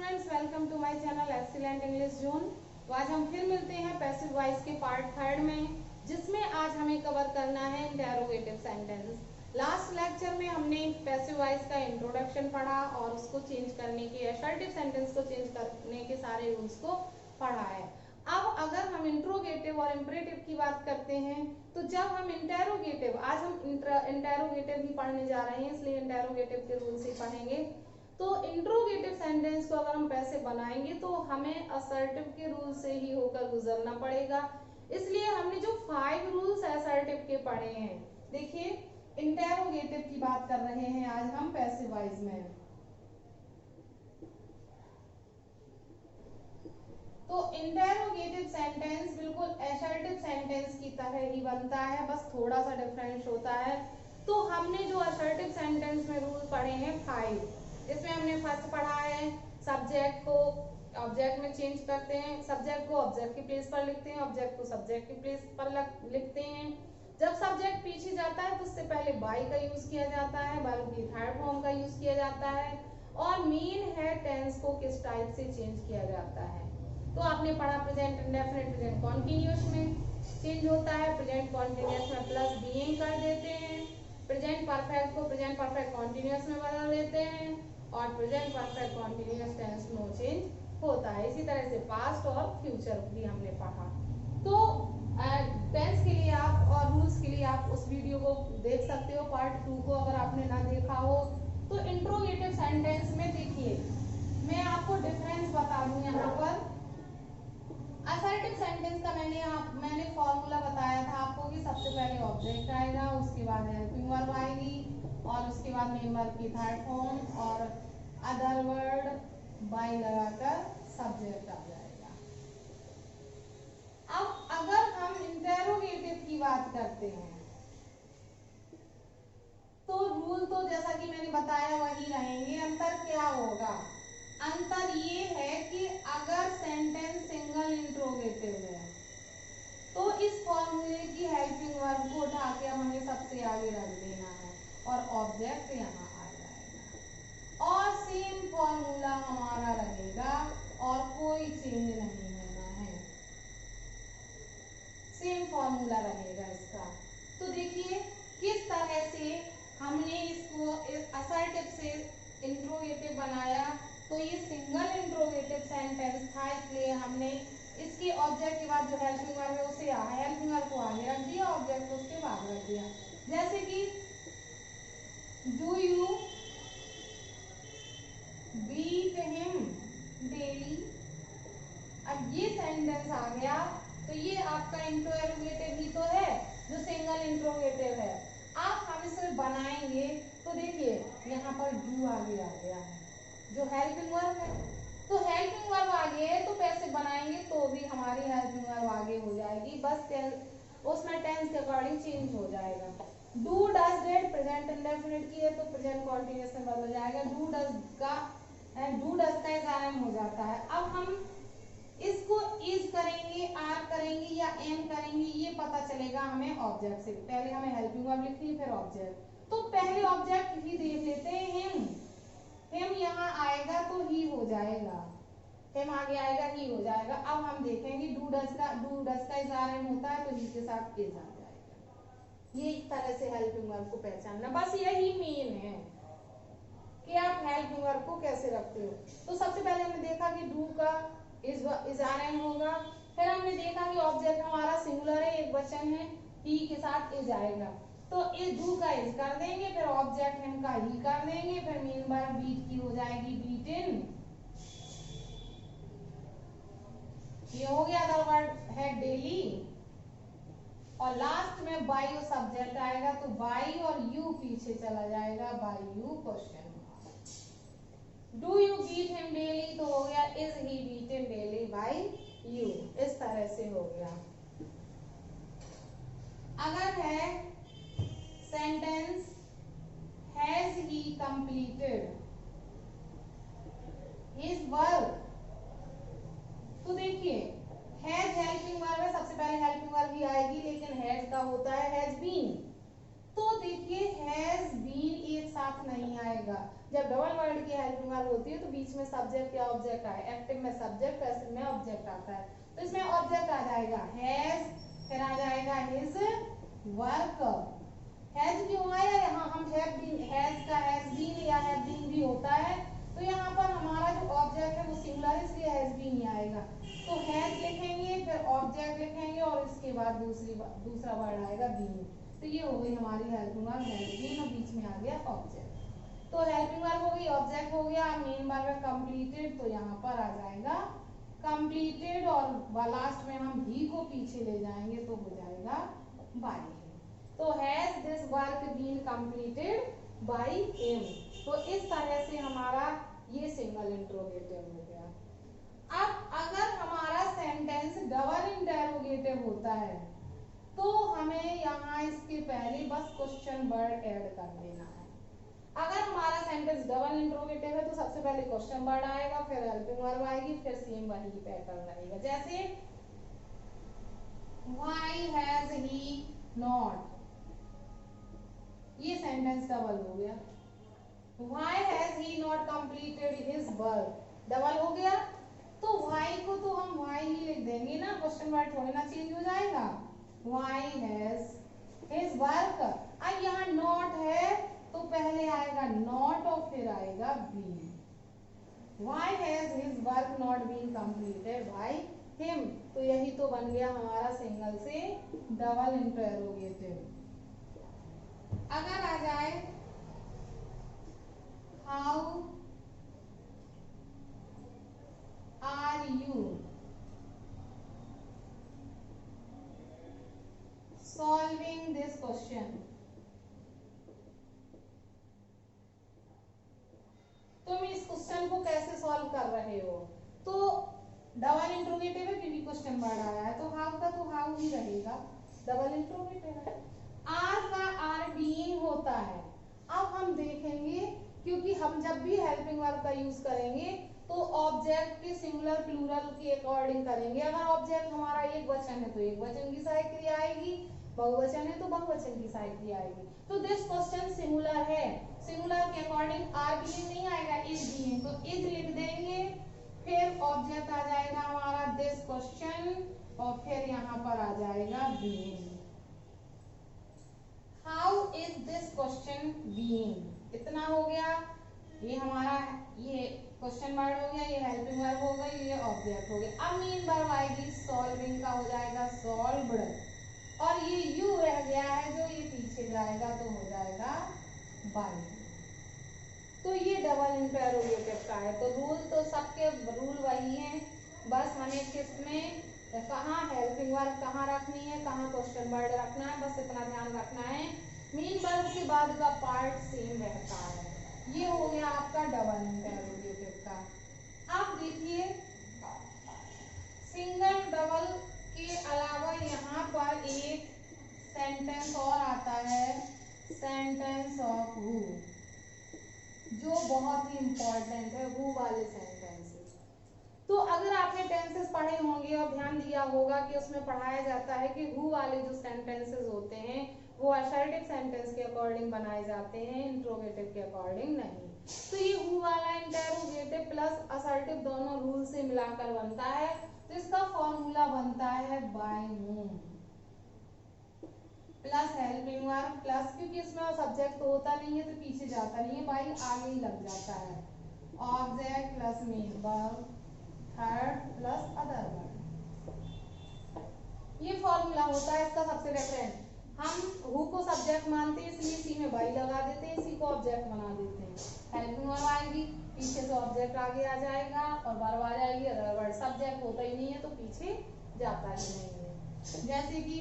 Students, welcome to my channel excellent English zone. तो आज हम फिर मिलते हैं पैसिव वॉइस के पार्ट थर्ड में, जिसमें आज हमें कवर करना है इंटेरोगेटिव सेंटेंस। लास्ट लेक्चर में हमने पैसिव वॉइस का इंट्रोडक्शन पढ़ा और उसको चेंज करने के, असर्टिव सेंटेंस को चेंज करने के सारे रूल्स को पढ़ा है। अब अगर हम इंट्रोगेटिव और इम्परेटिव की बात करते हैं, तो जब हम इंटेरोगेटिव, आज हम इंटेरोगेटिव ही पढ़ने जा रहे हैं, इसलिए इंटेरोगेटिव के रूल्स ही पढ़ेंगे। तो इंट्रोगेटिव सेंटेंस को अगर हम पैसे बनाएंगे तो हमें असर्टिव के रूल से ही होकर गुजरना पड़ेगा। इसलिए हमने जो 5 रूल्स असर्टिव के पढ़े हैं, देखिए इंटेरोगेटिव की बात कर रहे हैं आज हम पैसिव वॉइस में। तो इंटेरोगेटिव सेंटेंस बिल्कुल असर्टिव सेंटेंस की तरह ही बनता है, बस थोड़ा सा डिफरेंस होता है। तो हमने जो असर्टिव सेंटेंस में रूल पढ़े हैं 5, इसमें हमने फर्स्ट पढ़ा है सब्जेक्ट को ऑब्जेक्ट में चेंज करते हैं, सब्जेक्ट को ऑब्जेक्ट की प्लेस पर लिखते हैं, ऑब्जेक्ट को सब्जेक्ट की प्लेस पर लिखते हैं। जब सब्जेक्ट पीछे जाता है तो उससे पहले बाई का यूज किया जाता है, बल्कि थर्ड फॉर्म का यूज किया जाता है। और मेन है टेंस को किस टाइप से चेंज किया जाता है। तो आपने पढ़ा प्रेजेंट इंडेफिनिट प्रेजेंट कॉन्टिन्यूअस में चेंज होता है, प्रेजेंट कॉन्टिन्यूअस में प्लस बीइंग कर देते हैं, प्रेजेंट परफेक्ट को प्रेजेंट परफेक्ट कॉन्टिन्यूअस में बदल देते हैं, और present perfect continuous tense no change होता है। इसी तरह से पास्ट और फ्यूचर भी हमने पढ़ा। तो टेंस के लिए आप और रूल्स के लिए आप उस वीडियो को देख सकते हो, पार्ट 2 को, अगर आपने ना देखा हो। तो इंट्रोगेटिव सेंटेंस में देखिए, मैं आपको डिफरेंस बता दूं यहाँ पर। असर्टिव सेंटेंस का मैंने फॉर्मूला बताया था आपको कि सबसे पहले ऑब्जेक्ट आएगा, उसके बाद हेल्पिंग वर्ब आएगी, और उसके बाद मेन वर्ब की थर्ड फॉर्म, और अदर वर्ड बाई लगाकर सब्जेक्ट आ जाएगा। अब अगर हम इंटेरोगेटिव की बात करते हैं तो रूल तो जैसा कि मैंने बताया वही रहेंगे। अंतर क्या होगा? अंतर ये है कि अगर सेंटेंस सिंगल इंट्रोगेटिव है तो इस फॉर्मूले की हेल्पिंग वर्ब को उठा के हमें सबसे आगे रख देना है और ऑब्जेक्ट यहाँ आ जाएगा, और सेम फॉर्मूला हमारा रहेगा और कोई चेंज नहीं होना है, सेम फॉर्मूला रहेगा इसका। तो देखिए किस तरह से हमने इसको असर्टिव से इंट्रोगेटिव बनाया। तो ये सिंगल इंट्रोगेटिव सेंटेंस था, इसलिए हमने इसके ऑब्जेक्ट के बाद जो हेल्पिंग वर्ब है उसे हेल्पिंग वर्ब को आगे रख दिया, ऑब्जेक्ट को उसके बाद रख दिया। जैसे कि do you beat him daily, अब ये सेंटेंस आ गया तो ये आपका इंट्रोगेटिव ही तो है, जो सिंगल इंट्रोगेटिव है। अब हम इसे बनाएंगे तो देखिए यहाँ पर डू आगे आ गया है जो हेल्पिंग वर्ब है, तो हेल्पिंग वर्ब आगे है तो कैसे बनाएंगे तो भी हमारी हेल्पिंग वर्ब आगे हो जाएगी, बस उसमें टेंस के अकॉर्डिंग चेंज हो जाएगा। Do does dead present indefinite की है तो प्रेजेंट कॉन्टिन्यूअस में बदल जाएगा, डू डज का इज़ हो जाता है। अब हम इसको इज करेंगे, आर करेंगे या एम करेंगे, ये पता चलेगा हमें ऑब्जेक्ट से। पहले हमें हेल्पिंग वर्ब लिखनी है, फिर ऑब्जेक्ट। तो पहले ऑब्जेक्ट ही देख लेते हैं, हिम यहाँ आएगा तो ही हो जाएगा, हिम आगे आएगा ही हो जाएगा। अब हम देखेंगे डू डज का इज़ होता है तो ही के साथ इज आ जाएगा। ये एक तरह से हेल्पिंग वर्ब को पहचानना, बस यही मेन है कि आप हेल्पिंग वर्ब को कैसे रखते हो। तो सबसे पहले हमने देखा कि डू का इज होगा, फिर हमने देखा कि ऑब्जेक्ट हमारा सिंगुलर है, एक वचन है, ही के साथ इज आएगा, तो इस डू का इज कर देंगे, फिर ऑब्जेक्ट हिम का ही कर देंगे, फिर मेन वर्ब बीट की हो जाएगी बीटन, ये हो गया। अदर वर्ड है डेली, और लास्ट में बाई और सब्जेक्ट आएगा तो बाई और यू पीछे चला जाएगा, by you question mark. Do you beat him daily तो हो गया is he beaten daily by you, इस तरह से हो गया। अगर है sentence has he completed his work, तो देखिए हैज हेल्पिंग वर्ब है, सबसे पहले हेल्पिंग वर्ब ही आएगी, लेकिन हैज का होता है हैज बीन, तो देखिए हैज बीन एक साथ नहीं आएगा, जब डबल वर्ड की हेल्पिंग वर्ब होती है तो बीच में सब्जेक्ट या ऑब्जेक्ट आए, एक्टिव में सब्जेक्ट, पैसिव में ऑब्जेक्ट आता है। तो इसमें ऑब्जेक्ट आ जाएगा हैज, फिर आ जाएगा हिज वर्क। हैज क्यों आया यहाँ, हम हैव बीन, हैज का हैज बीन या हैव बीन भी होता है, तो यहाँ पर हमारा जो ऑब्जेक्ट है वो सिंगुलर है, इसलिए हैज बीन ही आएगा। तो हैज लिखेंगे, फिर ऑब्जेक्ट लिखेंगे और इसके बाद दूसरा वर्ड आएगा बीन। तो ये हो गई हमारी हेल्पिंग वर्ब हैज बीन और बीच में आ गया ऑब्जेक्ट। तो हेल्पिंग वर्ब हो गई, ऑब्जेक्ट हो गया, मेन वर्ब है कंप्लीटेड, तो यहाँ पर आ जाएगा कंप्लीटेड और लास्ट में हम भी को पीछे ले जाएंगे तो हो जाएगा बाय। तो has this work been completed by him. तो इस तरह से हमारा ये सिंगल इंट्रोगेटिव हो गया। अब अगर हमारा सेंटेंस डबल इंटरोगेटिव होता है तो हमें यहाँ इसके पहले बस क्वेश्चन वर्ड ऐड कर देना है। अगर हमारा सेंटेंस डबल इंट्रोगेटिव है तो सबसे पहले क्वेश्चन वर्ड आएगा, फिर हेल्पिंग वर्ब आएगी, फिर सेम वही पैटर्न रहेगा। जैसे why has he not, ये सेंटेंस डबल हो गया। why has he not completed his work, double हो गया। तो why को तो हम why ही लिख देंगे ना, क्वेश्चन वर्ड थोड़ी ना चेंज हो जाएगा। why has his work, अब यहाँ not है तो पहले आएगा not और फिर आएगा been। why has his work not been completed by him, तो यही तो बन गया हमारा सिंगल से डबल इंटरोगेटिव। अगर आ जाए how are you solving this question, तुम इस क्वेश्चन को कैसे सॉल्व कर रहे हो, तो डबल इंट्रोगेटिव है क्योंकि क्वेश्चन वर्ड आया है, तो हाउ का तो हाउ ही रहेगा, डबल इंट्रोगेटिव है। आर का आर बीइंग होता है। अब हम देखेंगे, क्योंकि हम जब भी हेल्पिंग वर्ब का यूज करेंगे तो ऑब्जेक्ट के सिंगुलर प्लूरल के अकॉर्डिंग करेंगे। अगर ऑब्जेक्ट हमारा एक वचन है तो एक वचन की सहायक क्रिया आएगी, बहुवचन है तो बहुवचन की सहायक क्रिया आएगी। तो दिस क्वेश्चन सिंगुलर है, सिंगुलर के अकॉर्डिंग आर बीइंग नहीं आएगा, इज बीइंग, तो इज लिख देंगे, फिर ऑब्जेक्ट आ जाएगा हमारा दिस क्वेश्चन और फिर यहाँ पर आ जाएगा being. How is this question being, इतना हो गया। ये हमारा ये क्वेश्चन वर्ड हो गया, ये हेल्पिंग वर्ब हो गई, ये ऑब्जेक्ट हो गया। अब मेन वर्ब आएगी सॉल्विंग का हो जाएगा सॉल्व्ड, और ये यू रह गया है जो ये पीछे जाएगा तो हो जाएगा बाय। तो ये डबल इंटरोगेटिव का है। तो रूल तो सबके रूल वही हैं, बस हमें किसमें कहाँ हेल्पिंग वर्ब कहाँ रखनी है, कहाँ क्वेश्चन वर्ड रखना है, बस इतना ध्यान रखना है। मेन वर्ब के बाद का पार्ट सेम रहता है। ये हो गया आपका डबल इंटरोगेटिव का। अब देखिए सिंगल डबल के अलावा यहाँ पर एक सेंटेंस और आता है, सेंटेंस ऑफ हु, जो बहुत ही इंपॉर्टेंट है, हु वाले सेंटेंसेस। तो अगर आपने टेंसेस पढ़े होंगे और ध्यान दिया होगा कि उसमें पढ़ाया जाता है कि हु वाले जो सेंटेंसेस होते हैं वो असर्टिव सेंटेंस के अकॉर्डिंग बनाए जाते हैं, इंट्रोगेटिव के अकॉर्डिंग नहीं। तो ये हु वाला इंटरोगेटिव प्लस असर्टिव दोनों रूल से मिलाकर बनता है। तो इसका फॉर्मूला बनता है by whom plus helping verb plus, क्योंकि इसमें सब्जेक्ट तो होता नहीं है तो पीछे जाता नहीं है, बाई आगे ही लग जाता है, object plus main verb third plus other verb. ये फॉर्मूला होता है इसका सबसे रेफरेंस। हम हु को सब्जेक्ट मानते हैं इसलिए सी में बाई लगा देते हैं, इसी को ऑब्जेक्ट बना देते हैं। हेल्पिंग वर्ब आएगी, पीछे से ऑब्जेक्ट आगे आ जाएगा और वर्ब आ जाएगी, अदर वर्ब सब्जेक्ट होता ही नहीं है तो पीछे जाता ही नहीं है। जैसे कि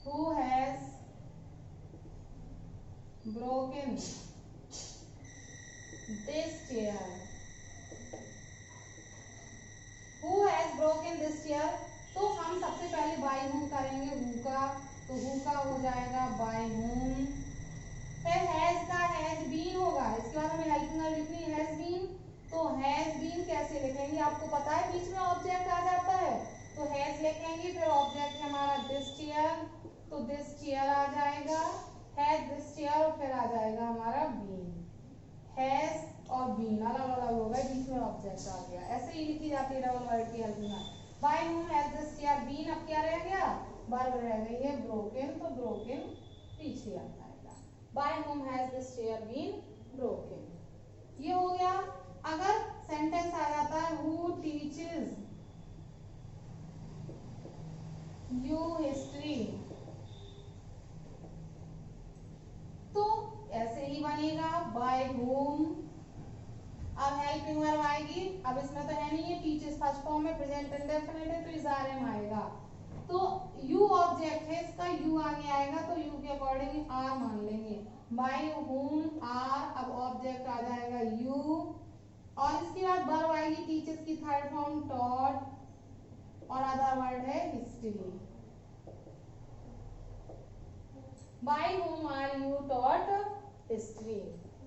who has broken this chair, who has broken this chair, तो हम सबसे पहले by whom करेंगे who का, तो who का हो जाएगा by whom। फिर has का has been होगा, इसके बाद हमें हेल्पिंग वर्ब लिखनी है has been, तो has been कैसे लिखेंगे आपको पता है, बीच में ऑब्जेक्ट आ जाता है तो has लिखेंगे, फिर ऑब्जेक्ट है हमारा this chair, तो दिस चेयर आ जाएगा, हैज दिस चेयर और फिर आ जाएगा हमारा बीन। हैज और बीन अलग अलग हो गए, बीच में ऑब्जेक्ट आ गया। ऐसे ही लिखी जाती है डबल वर्ड की हेल्प में। By whom has this chair been, अब क्या रह गया, वर्ब रह गई है ब्रोकन, तो ब्रोकन पीछे आता है। By whom has this chair been broken, ये हो गया। अगर सेंटेंस आ जाता है who teaches you history, तो ऐसे ही बनेगा बाय whom। अब हेल्पिंग वर्ब आएगी, अब इसमें तो है नहीं है, टीचर्स फर्स्ट फॉर्म में प्रेजेंट इंडेफिनिट है तो इस आर में आएगा, तो यू ऑब्जेक्ट है, इसका यू आगे आएगा तो यू के अकॉर्डिंग आर मान लेंगे। बाय whom आर, अब ऑब्जेक्ट आ जाएगा यू, और इसके बाद वर्ब आएगी टीचर्स की थर्ड फॉर्म टॉट, और अदर वर्ड है history. By whom are you taught history.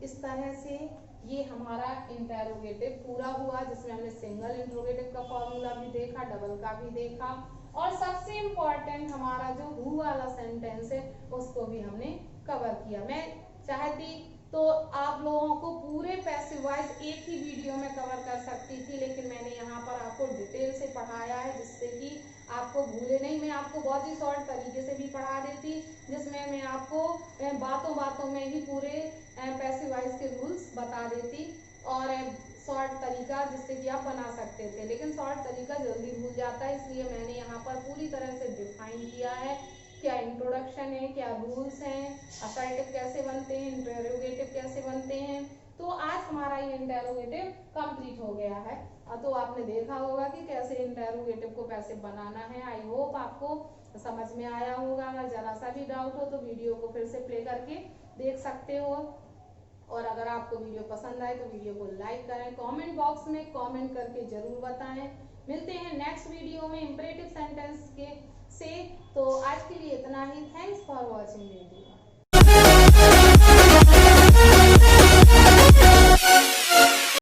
इस तरह से ये हमारा इंटेरोगेटिव पूरा हुआ, जिसमें हमने सिंगल इंट्रोगेटिव का फॉर्मूला भी देखा, डबल का भी देखा, और सबसे इम्पोर्टेंट हमारा जो हु वाला सेंटेंस है उसको भी हमने कवर किया। मैं चाहती तो आप लोगों को पूरे पैसिव वॉइस एक ही वीडियो में कवर कर सकती थी, लेकिन मैंने यहाँ पर आपको डिटेल से पढ़ाया है जिससे कि आपको भूले नहीं। मैं आपको बहुत ही शॉर्ट तरीके से भी पढ़ा देती, जिसमें मैं आपको बातों बातों में ही पूरे पैसिव वॉइस के रूल्स बता देती, और शॉर्ट तरीका जिससे कि आप बना सकते थे, लेकिन शॉर्ट तरीका जल्दी भूल जाता है, इसलिए मैंने यहाँ पर पूरी तरह से डिफाइन किया है क्या इंट्रोडक्शन है, क्या रूल्स हैं, असर्टिव कैसे बनते हैं, इंटेरोगेटिव कैसे बनते हैं। तो आज हमारा ये इंटेरोगेटिव कंप्लीट हो गया है। तो आपने देखा होगा कि कैसे इंटेरोगेटिव को कैसे बनाना है। आई होप आपको समझ में आया होगा। अगर जरा सा भी डाउट हो तो वीडियो को फिर से प्ले करके देख सकते हो, और अगर आपको वीडियो पसंद आए तो वीडियो को लाइक करें, कमेंट बॉक्स में कमेंट करके जरूर बताएं। मिलते हैं नेक्स्ट वीडियो में इंपरेटिव सेंटेंस के से। तो आज के लिए इतना ही। Thanks for watching video.